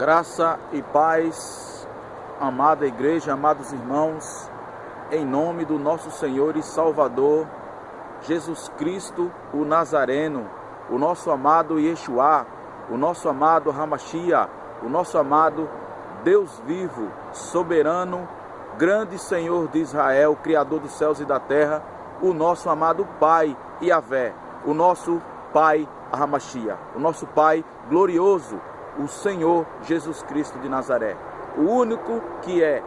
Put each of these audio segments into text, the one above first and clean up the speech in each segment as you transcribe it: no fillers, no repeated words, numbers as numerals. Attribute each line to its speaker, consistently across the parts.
Speaker 1: Graça e paz, amada igreja, amados irmãos, em nome do nosso Senhor e Salvador, Jesus Cristo, o Nazareno, o nosso amado Yeshua, o nosso amado Hamashia, o nosso amado Deus vivo, soberano, grande Senhor de Israel, Criador dos céus e da terra, o nosso amado Pai Yahvé, o nosso Pai Hamashia, o nosso Pai glorioso, o Senhor Jesus Cristo de Nazaré, o único que é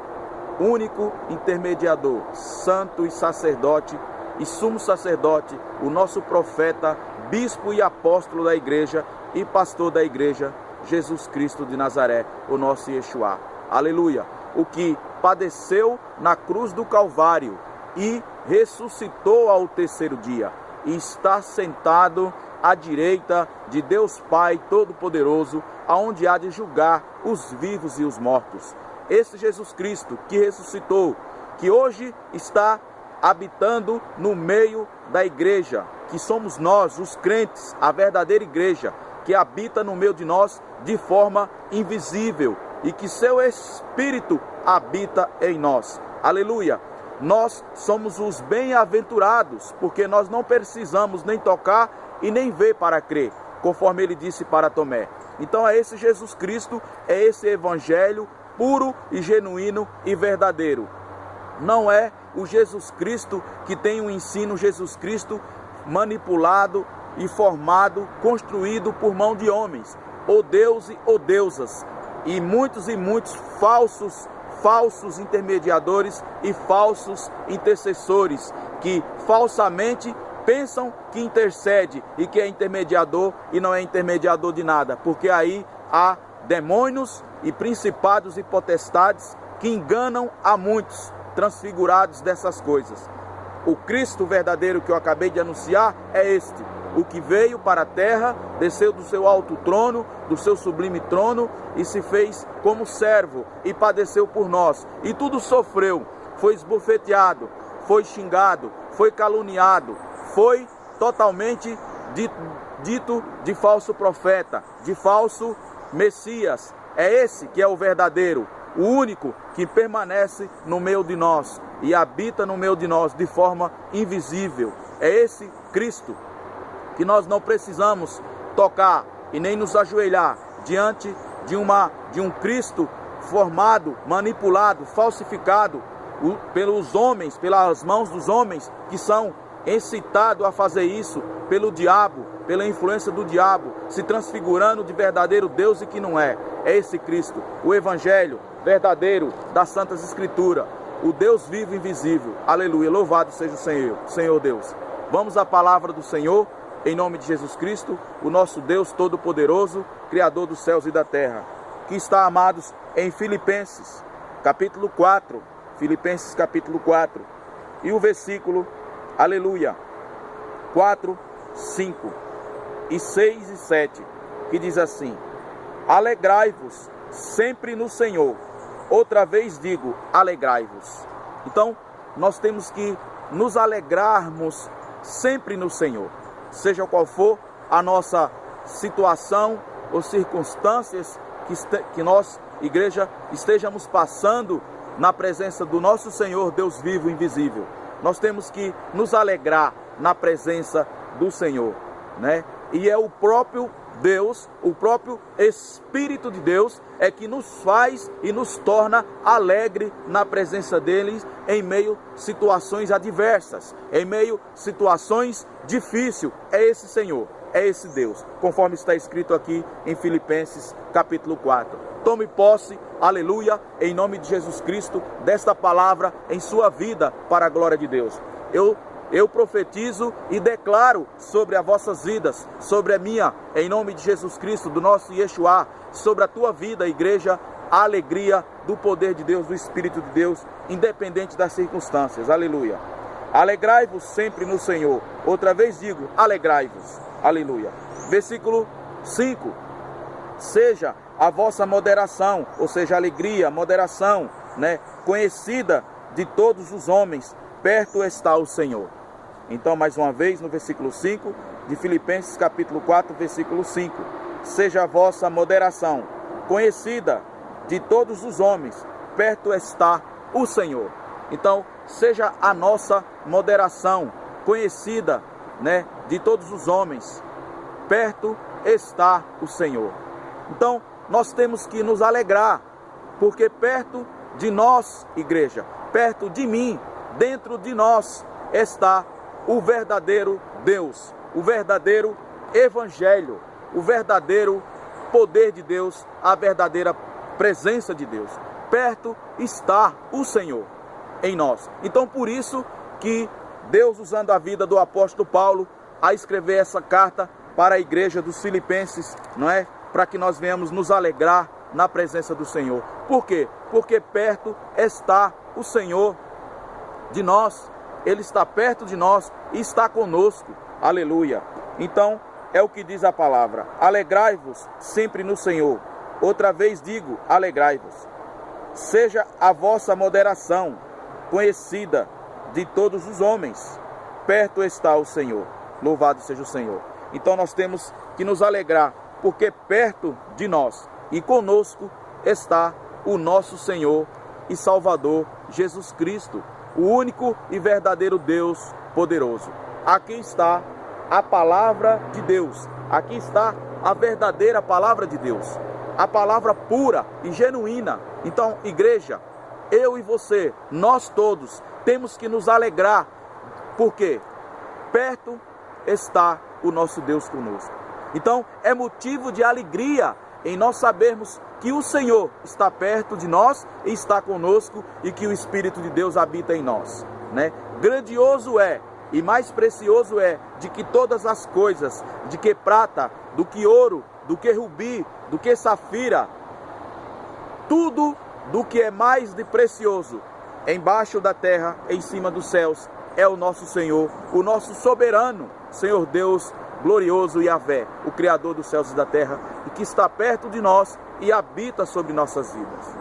Speaker 1: único intermediador, santo e sacerdote e sumo sacerdote, o nosso profeta, bispo e apóstolo da igreja e pastor da igreja, Jesus Cristo de Nazaré, o nosso Yeshua. Aleluia! O que padeceu na cruz do Calvário e ressuscitou ao terceiro dia e está sentado à direita de Deus Pai Todo-Poderoso, aonde há de julgar os vivos e os mortos. Esse Jesus Cristo que ressuscitou, que hoje está habitando no meio da igreja, que somos nós, os crentes, a verdadeira igreja, que habita no meio de nós de forma invisível e que seu Espírito habita em nós. Aleluia! Nós somos os bem-aventurados, porque nós não precisamos nem tocar e nem ver para crer, conforme ele disse para Tomé. Então é esse Jesus Cristo, é esse evangelho puro e genuíno e verdadeiro. Não é o Jesus Cristo que tem um ensino Jesus Cristo manipulado e formado, construído por mão de homens, ou deuses ou deusas, e muitos falsos intermediadores e falsos intercessores, que falsamente pensam que intercede e que é intermediador e não é intermediador de nada, porque aí há demônios e principados e potestades que enganam a muitos, transfigurados dessas coisas. O Cristo verdadeiro que eu acabei de anunciar é este, o que veio para a terra, desceu do seu alto trono, do seu sublime trono, e se fez como servo, e padeceu por nós, e tudo sofreu, foi esbofeteado, foi xingado, foi caluniado, foi totalmente dito de falso profeta, de falso Messias. É esse que é o verdadeiro, o único que permanece no meio de nós e habita no meio de nós de forma invisível. É esse Cristo que nós não precisamos tocar e nem nos ajoelhar diante de um Cristo formado, manipulado, falsificado pelos homens, pelas mãos dos homens que são incitados a fazer isso pelo diabo, pela influência do diabo, se transfigurando de verdadeiro Deus e que não é. É esse Cristo, o evangelho verdadeiro das Santas Escrituras, o Deus vivo e invisível. Aleluia, louvado seja o Senhor Deus. Vamos à palavra do Senhor, em nome de Jesus Cristo, o nosso Deus Todo-Poderoso, Criador dos céus e da terra, que está, amados, em Filipenses, capítulo 4, Filipenses capítulo 4, e o versículo, aleluia, 4, 5, e 6 e 7, que diz assim: alegrai-vos sempre no Senhor. Outra vez digo, alegrai-vos. Então, nós temos que nos alegrarmos sempre no Senhor, seja qual for a nossa situação ou circunstâncias que nós, igreja, estejamos passando na presença do nosso Senhor, Deus vivo e invisível. Nós temos que nos alegrar na presença do Senhor, né? E é o próprio Deus, o próprio Espírito de Deus é que nos faz e nos torna alegre na presença deles em meio a situações adversas, em meio a situações difíceis. É esse Senhor, é esse Deus, conforme está escrito aqui em Filipenses capítulo 4. Tome posse, aleluia, em nome de Jesus Cristo, desta palavra em sua vida para a glória de Deus. Eu profetizo e declaro sobre as vossas vidas, sobre a minha, em nome de Jesus Cristo, do nosso Yeshua, sobre a tua vida, igreja, a alegria do poder de Deus, do Espírito de Deus, independente das circunstâncias. Aleluia. Alegrai-vos sempre no Senhor. Outra vez digo, alegrai-vos. Aleluia. Versículo 5. Seja a vossa moderação, ou seja, alegria, moderação, né, conhecida de todos os homens, perto está o Senhor. Então, mais uma vez, no versículo 5 de Filipenses capítulo 4, versículo 5. Seja a vossa moderação conhecida de todos os homens, perto está o Senhor. Então, seja a nossa moderação conhecida, né, de todos os homens, perto está o Senhor. Então, nós temos que nos alegrar, porque perto de nós, igreja, perto de mim, dentro de nós, está o verdadeiro Deus, o verdadeiro Evangelho, o verdadeiro poder de Deus, a verdadeira presença de Deus. Perto está o Senhor em nós. Então, por isso que Deus, usando a vida do apóstolo Paulo, a escrever essa carta para a igreja dos Filipenses, não é? Para que nós venhamos nos alegrar na presença do Senhor. Por quê? Porque perto está o Senhor de nós. Ele está perto de nós e está conosco. Aleluia. Então, é o que diz a palavra. Alegrai-vos sempre no Senhor. Outra vez digo, alegrai-vos. Seja a vossa moderação conhecida de todos os homens. Perto está o Senhor. Louvado seja o Senhor. Então nós temos que nos alegrar, porque perto de nós e conosco está o nosso Senhor e Salvador Jesus Cristo, o único e verdadeiro Deus poderoso. Aqui está a palavra de Deus. Aqui está a verdadeira palavra de Deus. A palavra pura e genuína. Então, igreja, eu e você, nós todos, temos que nos alegrar, porque perto está o nosso Deus conosco. Então, é motivo de alegria em nós sabermos que o Senhor está perto de nós e está conosco e que o Espírito de Deus habita em nós, né? Grandioso é e mais precioso é de que todas as coisas, de que prata, do que ouro, do que rubi, do que safira, tudo do que é mais de precioso, embaixo da terra, em cima dos céus, é o nosso Senhor, o nosso soberano, Senhor Deus glorioso Yahvé, o Criador dos céus e da terra, e que está perto de nós e habita sobre nossas vidas.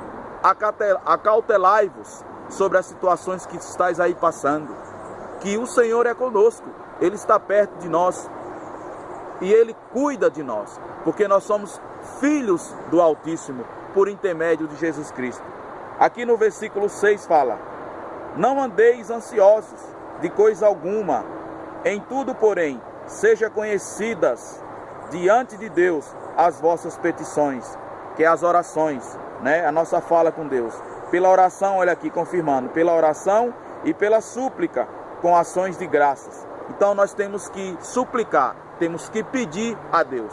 Speaker 1: Acautelai-vos sobre as situações que estáis aí passando, que o Senhor é conosco, Ele está perto de nós e Ele cuida de nós, porque nós somos filhos do Altíssimo, por intermédio de Jesus Cristo. Aqui no versículo 6 fala: não andeis ansiosos de coisa alguma, em tudo, porém, seja conhecidas diante de Deus as vossas petições, que é as orações, né? A nossa fala com Deus. Pela oração, olha aqui confirmando, pela oração e pela súplica, com ações de graças. Então nós temos que suplicar, temos que pedir a Deus.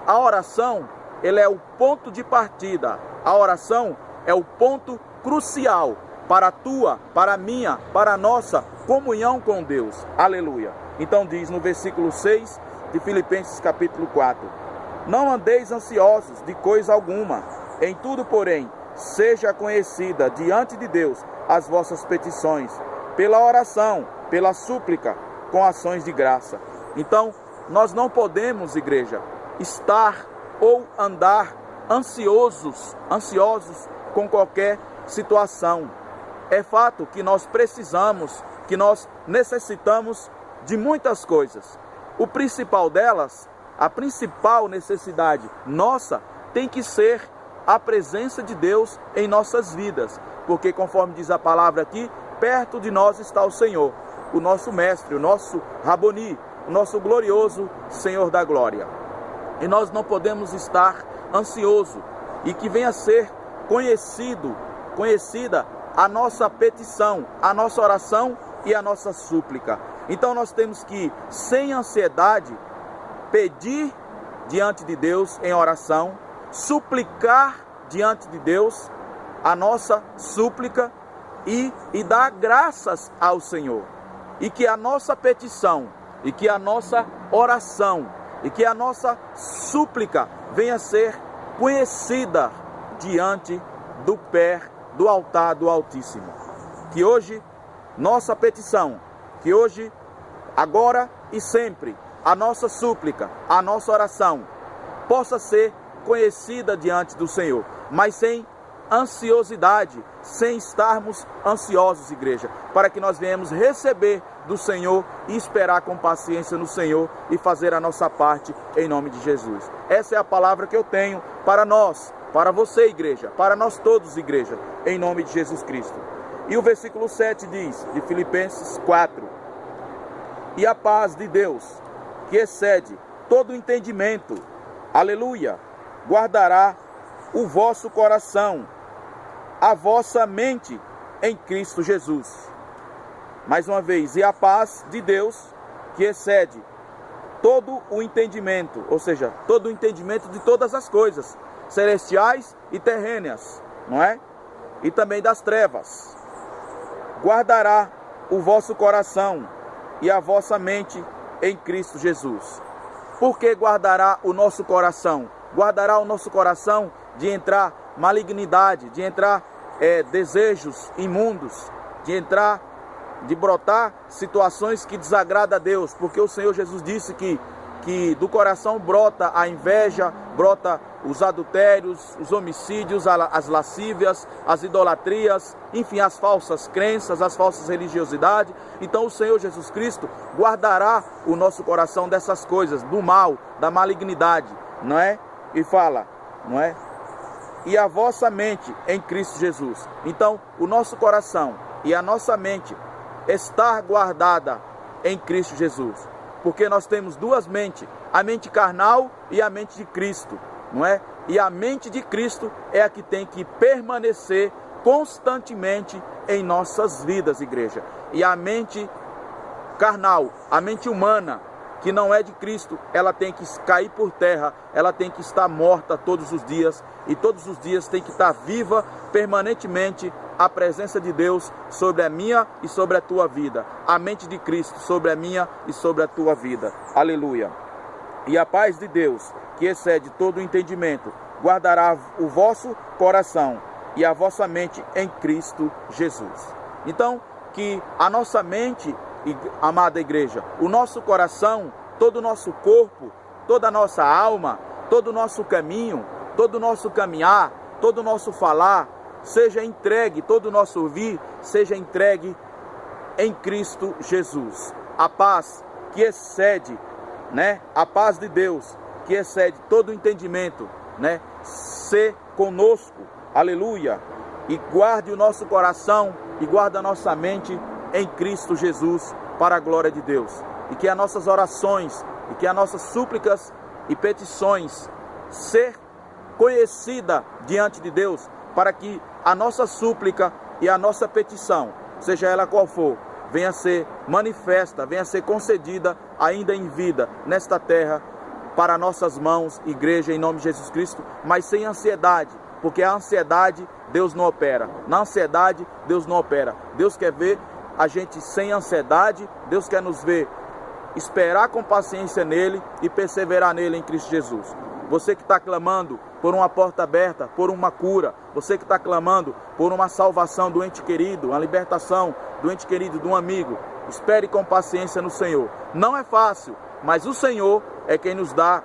Speaker 1: A oração, ele é o ponto de partida. A oração é o ponto crucial para a tua, para a minha, para a nossa comunhão com Deus. Aleluia. Então diz no versículo 6 de Filipenses capítulo 4: não andeis ansiosos de coisa alguma, em tudo, porém, seja conhecida diante de Deus as vossas petições, pela oração, pela súplica, com ações de graça. Então, nós não podemos, igreja, estar ou andar ansiosos com qualquer situação. É fato que nós precisamos, que nós necessitamos de muitas coisas. O principal delas, a principal necessidade nossa, tem que ser a presença de Deus em nossas vidas, porque conforme diz a palavra aqui, perto de nós está o Senhor, o nosso mestre, o nosso Raboni, o nosso glorioso Senhor da glória. E nós não podemos estar ansioso, e que venha a ser conhecida a nossa petição, a nossa oração e a nossa súplica. Então nós temos que, sem ansiedade, pedir diante de Deus em oração, suplicar diante de Deus a nossa súplica e dar graças ao Senhor. E que a nossa petição, e que a nossa oração, e que a nossa súplica venha a ser conhecida diante do pé do altar do Altíssimo. Que hoje nossa petição, que hoje, agora e sempre, a nossa súplica, a nossa oração possa ser conhecida diante do Senhor, mas sem ansiosidade, sem estarmos ansiosos, igreja, para que nós venhamos receber do Senhor e esperar com paciência no Senhor e fazer a nossa parte em nome de Jesus. Essa é a palavra que eu tenho para nós, para você, igreja, para nós todos, igreja, em nome de Jesus Cristo. E o versículo 7 diz, de Filipenses 4, e a paz de Deus, que excede todo o entendimento, aleluia, guardará o vosso coração, a vossa mente em Cristo Jesus. Mais uma vez, e a paz de Deus, que excede todo o entendimento, ou seja, todo o entendimento de todas as coisas, celestiais e terrenas, não é? E também das trevas. Guardará o vosso coração e a vossa mente em Cristo Jesus. Por que guardará o nosso coração? Guardará o nosso coração de entrar malignidade, de entrar desejos imundos, de brotar situações que desagradam a Deus, porque o Senhor Jesus disse que do coração brota a inveja, brota os adultérios, os homicídios, as lascívias, as idolatrias, enfim, as falsas crenças, as falsas religiosidades. Então o Senhor Jesus Cristo guardará o nosso coração dessas coisas, do mal, da malignidade, não é? E fala, não é? E a vossa mente em Cristo Jesus. Então o nosso coração e a nossa mente estar guardada em Cristo Jesus, porque nós temos duas mentes, a mente carnal e a mente de Cristo, não é? E a mente de Cristo é a que tem que permanecer constantemente em nossas vidas, igreja. E a mente carnal, a mente humana, que não é de Cristo, ela tem que cair por terra, ela tem que estar morta todos os dias, e todos os dias tem que estar viva permanentemente a presença de Deus sobre a minha e sobre a tua vida, a mente de Cristo sobre a minha e sobre a tua vida. Aleluia. E a paz de Deus, que excede todo o entendimento, guardará o vosso coração e a vossa mente em Cristo Jesus. Então, que a nossa mente, amada igreja, o nosso coração, todo o nosso corpo, toda a nossa alma, todo o nosso caminho, todo o nosso caminhar, todo o nosso falar, seja entregue, todo o nosso ouvir, seja entregue em Cristo Jesus. A paz que excede, né? A paz de Deus, que excede todo o entendimento, né? Se conosco, aleluia, e guarde o nosso coração e guarde a nossa mente em Cristo Jesus, para a glória de Deus. E que as nossas orações, e que as nossas súplicas e petições ser conhecida diante de Deus, para que a nossa súplica e a nossa petição, seja ela qual for, venha a ser manifesta, venha a ser concedida ainda em vida, nesta terra, para nossas mãos, igreja, em nome de Jesus Cristo, mas sem ansiedade, porque a ansiedade Deus não opera, na ansiedade Deus não opera. Deus quer ver a gente sem ansiedade, Deus quer nos ver esperar com paciência nele e perseverar nele em Cristo Jesus. Você que está clamando por uma porta aberta, por uma cura, você que está clamando por uma salvação do ente querido, uma libertação do ente querido, de um amigo, espere com paciência no Senhor. Não é fácil, mas o Senhor é quem nos dá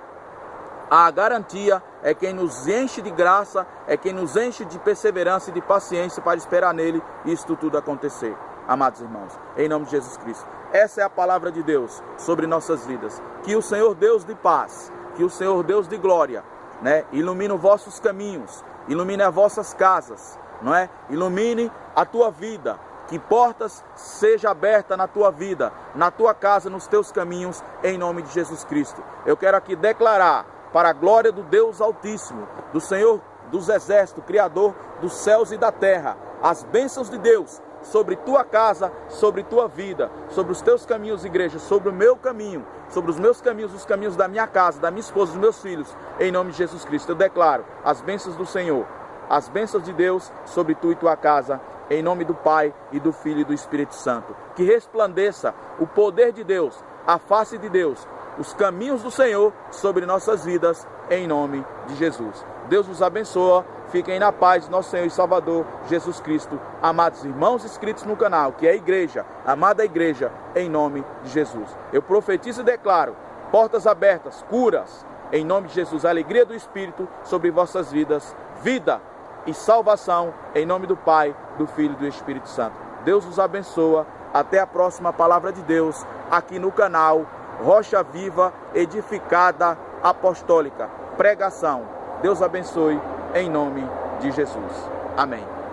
Speaker 1: a garantia, é quem nos enche de graça, é quem nos enche de perseverança e de paciência para esperar nele e isto tudo acontecer. Amados irmãos, em nome de Jesus Cristo, essa é a palavra de Deus sobre nossas vidas. Que o Senhor Deus de paz, que o Senhor Deus de glória, né, ilumine os vossos caminhos, ilumine as vossas casas, não é? Ilumine a tua vida, que portas seja aberta na tua vida, na tua casa, nos teus caminhos, em nome de Jesus Cristo. Eu quero aqui declarar, para a glória do Deus Altíssimo, do Senhor dos Exércitos, Criador dos céus e da terra, as bênçãos de Deus sobre tua casa, sobre tua vida, sobre os teus caminhos, igreja, sobre o meu caminho, sobre os meus caminhos, os caminhos da minha casa, da minha esposa, dos meus filhos, em nome de Jesus Cristo. Eu declaro as bênçãos do Senhor, as bênçãos de Deus sobre tu e tua casa, em nome do Pai e do Filho e do Espírito Santo. Que resplandeça o poder de Deus, a face de Deus, os caminhos do Senhor sobre nossas vidas, em nome de Jesus. Deus vos abençoa. Fiquem na paz, nosso Senhor e Salvador, Jesus Cristo. Amados irmãos inscritos no canal, que é a igreja, amada igreja, em nome de Jesus. Eu profetizo e declaro portas abertas, curas, em nome de Jesus, a alegria do Espírito sobre vossas vidas, vida e salvação, em nome do Pai, do Filho e do Espírito Santo. Deus vos abençoa. Até a próxima palavra de Deus, aqui no canal Rocha Viva Edificada Apostólica. Pregação. Deus abençoe. em nome de Jesus. Amém.